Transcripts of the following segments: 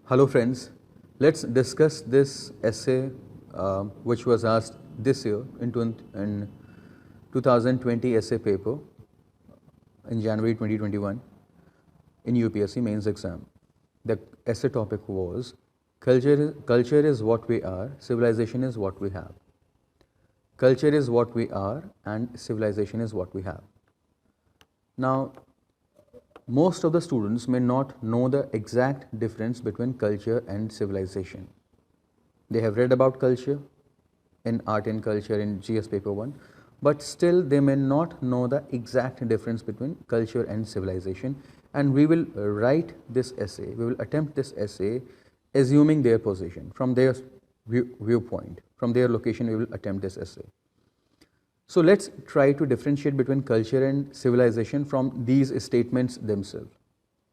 Hello friends, let's discuss this essay which was asked this year in 2020 essay paper in January 2021 in UPSC mains exam. The essay topic was culture is what we are, civilization is what we have. Culture is what we are and civilization is what we have. Now, most of the students may not know the exact difference between culture and civilization. They have read about culture in art and culture in GS paper 1, but still they may not know the exact difference between culture and civilization, and we will write this essay, we will attempt this essay assuming their position, from their viewpoint, from their location we will attempt this essay. So let's try to differentiate between culture and civilization from these statements themselves.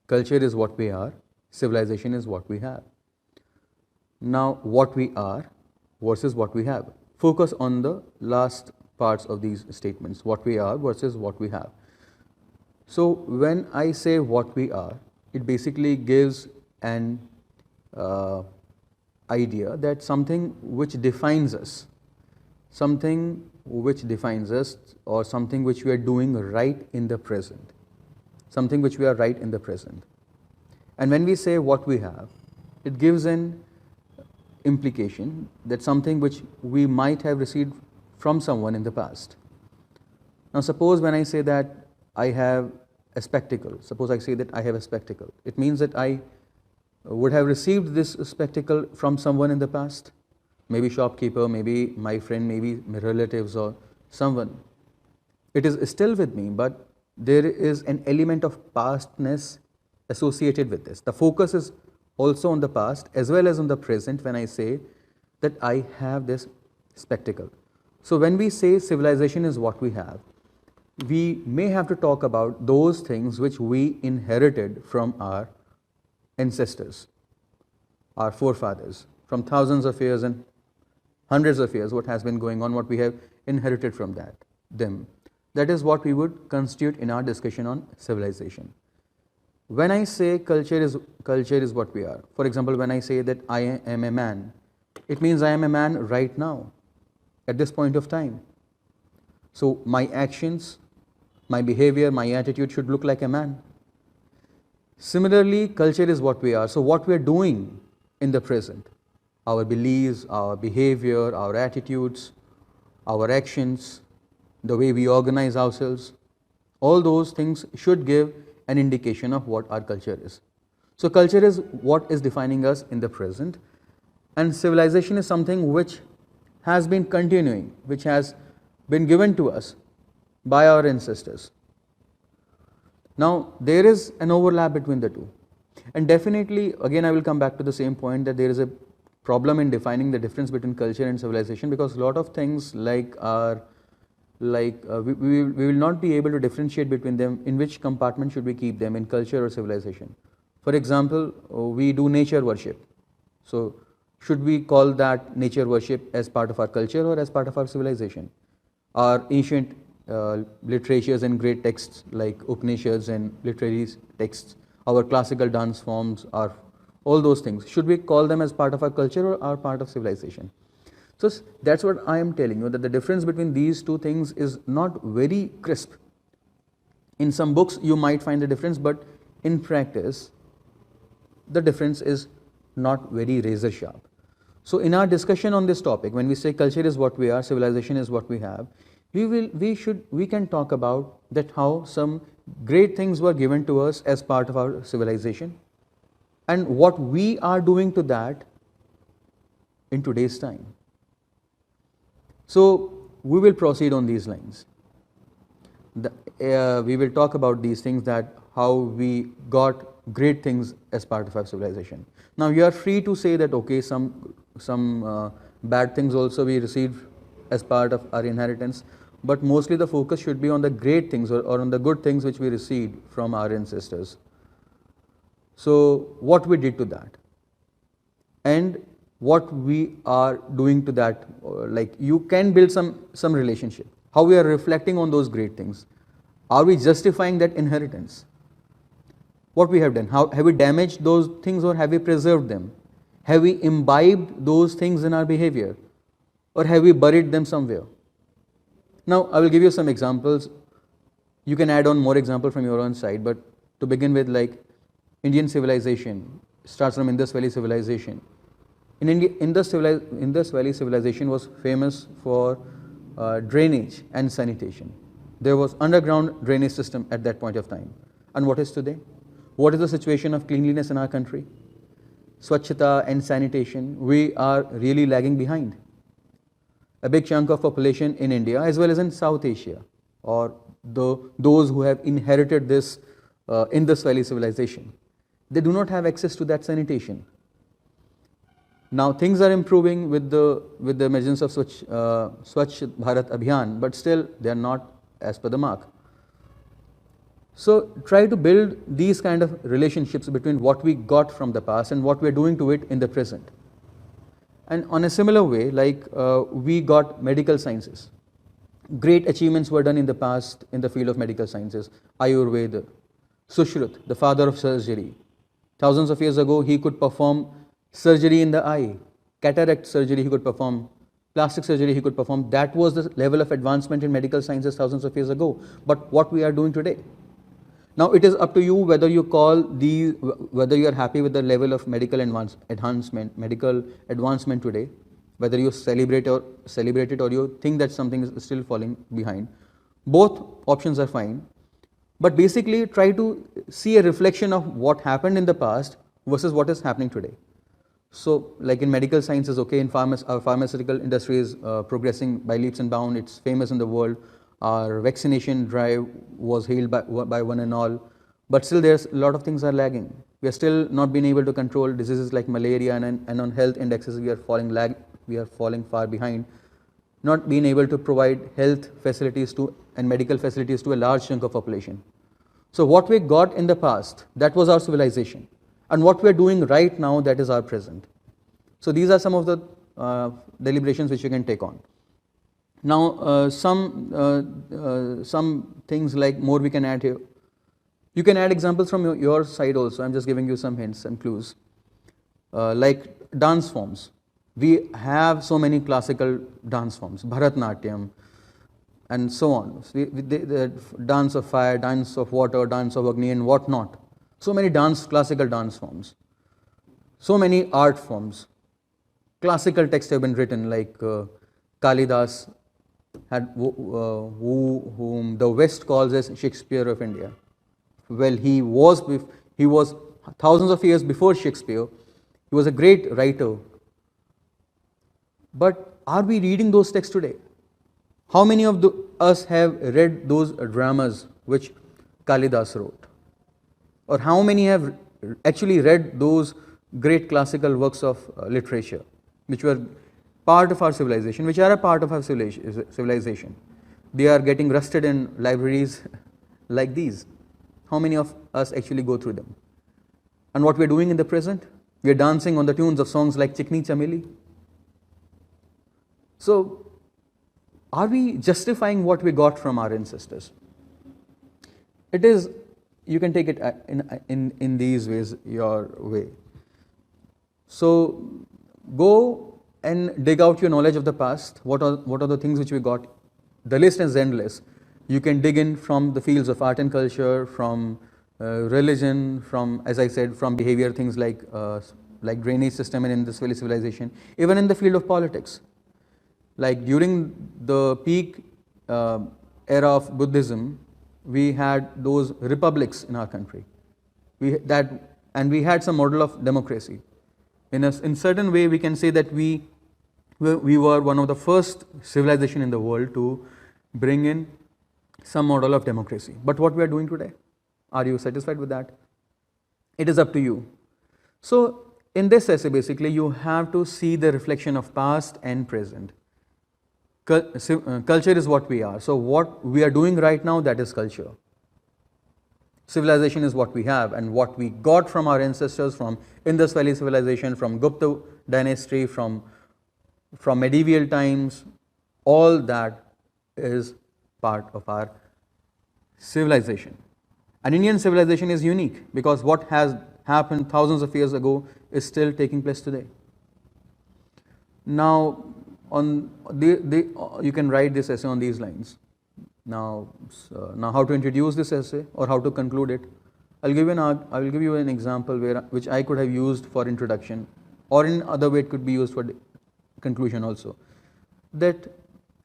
Culture is what we are, civilization is what we have. Now, what we are versus what we have. Focus on the last parts of these statements, what we are versus what we have. So when I say what we are, it basically gives an idea that something which defines us, something which defines us, or something which we are doing right in the present, something which we are right in the present. And when we say what we have, it gives an implication that something which we might have received from someone in the past. Now suppose when I say that I have a spectacle, suppose I say that I have a spectacle, it means that I would have received this spectacle from someone in the past. Maybe shopkeeper, maybe my friend, maybe my relatives or someone. It is still with me, but there is an element of pastness associated with this. The focus is also on the past as well as on the present when I say that I have this spectacle. So when we say civilization is what we have, we may have to talk about those things which we inherited from our ancestors, our forefathers, from thousands of years and hundreds of years, what has been going on, what we have inherited from them. That is what we would constitute in our discussion on civilization. When I say culture is what we are, for example, when I say that I am a man, it means I am a man right now, at this point of time. So my actions, my behavior, my attitude should look like a man. Similarly, culture is what we are. So what we are doing in the present, our beliefs, our behavior, our attitudes, our actions, the way we organize ourselves, all those things should give an indication of what our culture is. So culture is what is defining us in the present, and civilization is something which has been continuing, which has been given to us by our ancestors. Now there is an overlap between the two, and definitely again I will come back to the same point that there is a problem in defining the difference between culture and civilization, because a lot of things we will not be able to differentiate between them. In which compartment should we keep them, in culture or civilization? For example, we do nature worship. So should we call that nature worship as part of our culture or as part of our civilization? Our ancient literatures and great texts like Upanishads and literary texts, our classical dance forms, our all those things, should we call them as part of our culture or are part of civilization? So that's what I am telling you, that the difference between these two things is not very crisp. In some books you might find the difference, but in practice the difference is not very razor sharp. So in our discussion on this topic, when we say culture is what we are, civilization is what we have, we can talk about that how some great things were given to us as part of our civilization, and what we are doing to that in today's time. So we will proceed on these lines. We will talk about these things, that how we got great things as part of our civilization. Now you are free to say that okay, some bad things also we received as part of our inheritance, but mostly the focus should be on the great things or on the good things which we received from our ancestors. So what we did to that, and what we are doing to that, like you can build some relationship, how we are reflecting on those great things. Are we justifying that inheritance? What we have done? How have we damaged those things or have we preserved them? Have we imbibed those things in our behavior or have we buried them somewhere? Now, I will give you some examples. You can add on more examples from your own side, but to begin with, like Indian civilization starts from Indus Valley civilization. In India, Indus Valley civilization was famous for drainage and sanitation. There was underground drainage system at that point of time. And what is today? What is the situation of cleanliness in our country? Swachhata and sanitation, we are really lagging behind. A big chunk of population in India as well as in South Asia, or those who have inherited this Indus Valley civilization, they do not have access to that sanitation. Now things are improving with the emergence of Swachh Bharat Abhiyan, but still they are not as per the mark. So try to build these kind of relationships between what we got from the past and what we are doing to it in the present. And on a similar way, like we got medical sciences. Great achievements were done in the past in the field of medical sciences. Ayurveda, Sushruta, the father of surgery. Thousands of years ago, he could perform surgery in the eye, cataract surgery he could perform, plastic surgery he could perform. That was the level of advancement in medical sciences thousands of years ago. But what we are doing today? Now it is up to you whether you call these, whether you are happy with the level of medical advancement today, whether you celebrate it or you think that something is still falling behind. Both options are fine. But basically try to see a reflection of what happened in the past versus what is happening today. So like in medical sciences, okay, in our pharmaceutical industry is progressing by leaps and bounds. It's famous in the world. Our vaccination drive was hailed by one and all. But still there's a lot of things are lagging. We are still not being able to control diseases like malaria, and on health indexes we are falling far behind. Not being able to provide health facilities and medical facilities to a large chunk of population. So what we got in the past, that was our civilization. And what we are doing right now, that is our present. So these are some of the deliberations which you can take on. Now some things like more we can add here. You can add examples from your side also. I'm just giving you some hints and clues. Like dance forms. We have so many classical dance forms, Bharatnatyam and so on. The dance of fire, dance of water, dance of Agni and what not. So many classical dance forms. So many art forms. Classical texts have been written like Kalidas, whom the West calls as Shakespeare of India. Well, he was thousands of years before Shakespeare. He was a great writer. But are we reading those texts today? How many of us have read those dramas which Kalidas wrote? Or how many have actually read those great classical works of literature which were part of our civilization, which are a part of our civilization? They are getting rusted in libraries like these. How many of us actually go through them? And what we are doing in the present? We are dancing on the tunes of songs like Chikni Chameli. So, are we justifying what we got from our ancestors? It is, you can take it in these ways, your way. So, go and dig out your knowledge of the past. What are the things which we got? The list is endless. You can dig in from the fields of art and culture, from religion, from, as I said, from behavior, things like drainage system and Indus Valley civilization, even in the field of politics. Like during the peak era of Buddhism, we had those republics in our country. We had some model of democracy. In certain way, we can say that we were one of the first civilization in the world to bring in some model of democracy. But what we are doing today, are you satisfied with that? It is up to you. So in this essay, basically, you have to see the reflection of past and present. Culture is what we are. So what we are doing right now, that is culture. Civilization is what we have, and what we got from our ancestors, from Indus Valley civilization, from Gupta dynasty, from medieval times, all that is part of our civilization. An Indian civilization is unique because what has happened thousands of years ago is still taking place today. Now, you can write this essay on these lines. Now, how to introduce this essay or how to conclude it? I will give you an example which I could have used for introduction, or in other way it could be used for conclusion also. That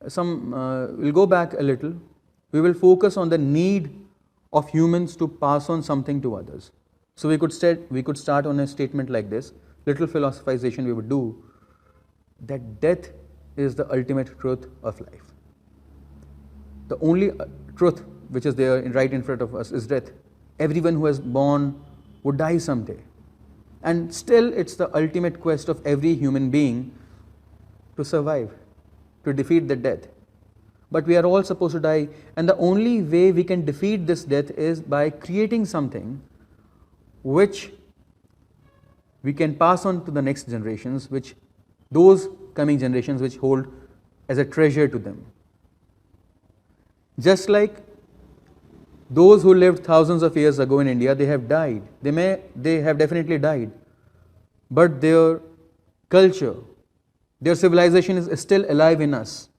we'll go back a little. We will focus on the need of humans to pass on something to others. So we could start on a statement like this. Little philosophization we would do, that death is the ultimate truth of life. The only truth which is there right in front of us is death. Everyone who is born would die someday. And still it's the ultimate quest of every human being to survive, to defeat the death. But we are all supposed to die, and the only way we can defeat this death is by creating something which we can pass on to the next generations, which those coming generations which hold as a treasure to them. Just like those who lived thousands of years ago in India, they have died. They have definitely died. But their culture, their civilization is still alive in us.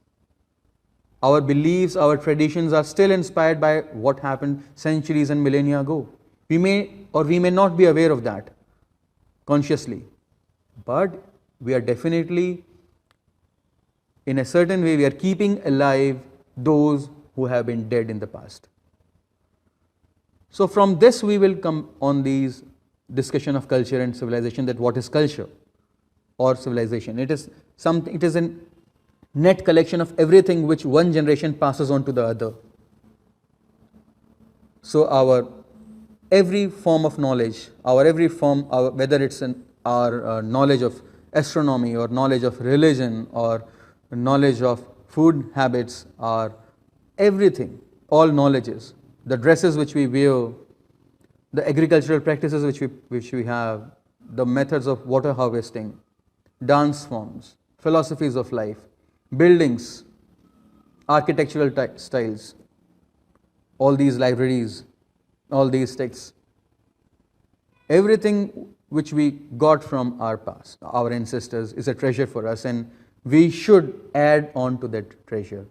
Our beliefs, our traditions are still inspired by what happened centuries and millennia ago. We may or we may not be aware of that consciously, but we are definitely, in a certain way, we are keeping alive those who have been dead in the past. So from this we will come on these discussion of culture and civilization, that what is culture or civilization. It is a net collection of everything which one generation passes on to the other. So every form of knowledge, whether it's our knowledge of astronomy or knowledge of religion or knowledge of food habits, or everything, all knowledges, the dresses which we wear, the agricultural practices which we have, the methods of water harvesting, dance forms, philosophies of life, buildings, architectural styles, all these libraries, all these texts, everything which we got from our past, our ancestors, is a treasure for us, and we should add on to that treasure.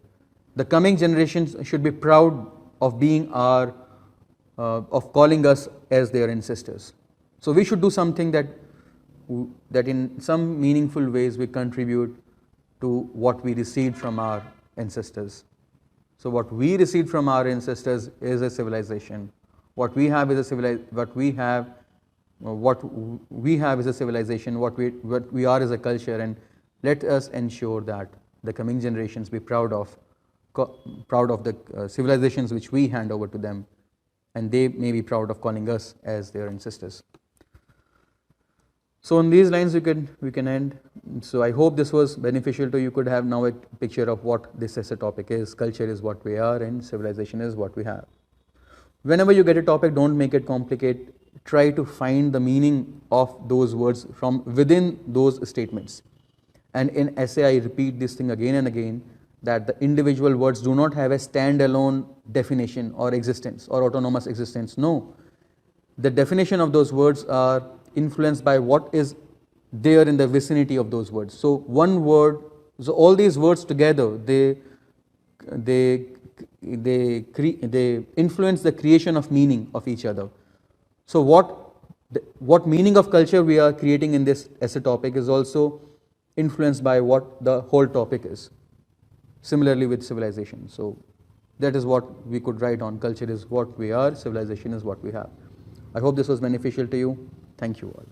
The coming generations should be proud of being of calling us as their ancestors. So we should do something that in some meaningful ways we contribute to what we received from our ancestors. So what we received from our ancestors is a civilization. What we have is a civilization. What we have is a civilization. What we are is a culture, and let us ensure that the coming generations be proud of the civilizations which we hand over to them, and they may be proud of calling us as their ancestors. So on these lines we can end. So I hope this was beneficial to you. You could have now a picture of what this as a topic is. Culture is what we are, and civilization is what we have. Whenever you get a topic, don't make it complicated. Try to find the meaning of those words from within those statements. And in essay I repeat this thing again and again, that the individual words do not have a standalone definition or existence or autonomous existence. No. The definition of those words are influenced by what is there in the vicinity of those words. So one word, so all these words together, they influence the creation of meaning of each other. So what meaning of culture we are creating in this essay topic is also influenced by what the whole topic is. Similarly with civilization. So that is what we could write on. Culture is what we are, civilization is what we have. I hope this was beneficial to you. Thank you all.